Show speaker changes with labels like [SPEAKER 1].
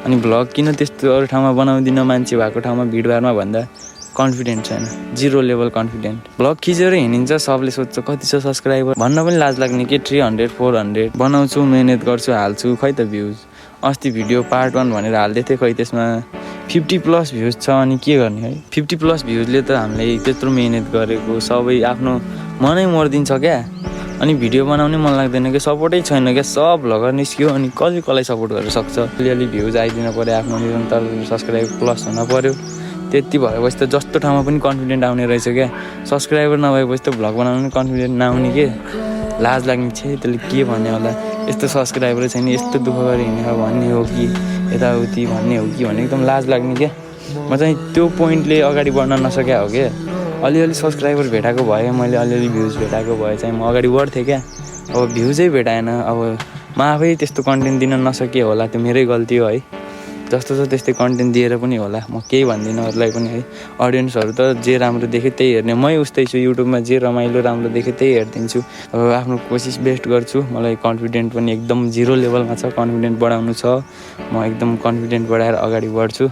[SPEAKER 1] अनि भ्लग किन त्यस्तो अरू ठाउँमा बनाउँदिनँ मान्छे भएको ठाउँमा भिडभाडमा भन्दा कन्फिडेन्ट छैन, 0 लेभल कन्फिडेन्ट। भ्लग खिचेर हिँडिन्छ, सबले सोध्छ कति छ सब्सक्राइबर भन्न पनि लाज लाग्ने के 300 400 बनाउँछु, मेहनत गर्छु, हाल्छु, खै त भ्युज। अस्ति भिडियो पार्ट 1 भनेर हाल्दै थिएँ, खै त्यसमा 50+ भ्युज छ। अनि के गर्ने है, 50+ भ्युजले त हामीलाई त्यत्रो मेहनत गरेको सबै आफ्नो मनै मरिदिन्छ क्या। अनि भिडियो बनाउने मन लाग्दैन क्या, सपोर्टै छैन क्या, सब भ्लगर निस्क्यो अनि कसलाई सपोर्ट गर्न सक्छ। अलिअलि भ्युज आइदिनु पऱ्यो, आफ्नो निरन्तर सब्सक्राइब प्लस हुन पऱ्यो, त्यति भएपछि त जस्तो ठाउँमा पनि कन्फिडेन्ट आउने रहेछ क्या। सब्सक्राइबर नभएपछि त भ्लग बनाउनु कन्फिडेन्ट नआउने के, लाज लाग्ने छ। त्यसले के भन्ने होला, यस्तो सब्सक्राइबर छैन, यस्तो दुःख गरी हिँडेर भन्ने हो कि यताउति भन्ने हो कि भने एकदम लाज लाग्ने क्या। म चाहिँ त्यो पोइन्टले अगाडि बढ्न नसक्या हो क्या। अलिअलि सब्सक्राइबर भेटाएको भए, मैले अलिअलि भ्युज भेटाएको भए चाहिँ म अगाडि बढ्थेँ क्या। अब भ्युजै भेटाएन, अब म आफै त्यस्तो कन्टेन्ट दिन नसके होला, त्यो मेरै गल्ती हो है। जस्तो छ त्यस्तै कन्टेन्ट दिएर पनि होला, म केही भन्दिनँ अरूलाई पनि है। अडियन्सहरू त जे राम्रो देख्यो त्यही हेर्ने, मै उस्तै छु। युट्युबमा जे रमाइलो राम्रो देख्यो त्यही हेरिदिन्छु। अब आफ्नो कोसिस बेस्ट गर्छु। मलाई कन्फिडेन्ट पनि एकदम 0 लेभलमा छ, कन्फिडेन्ट बढाउनु छ। म एकदम कन्फिडेन्ट बढाएर अगाडि बढ्छु।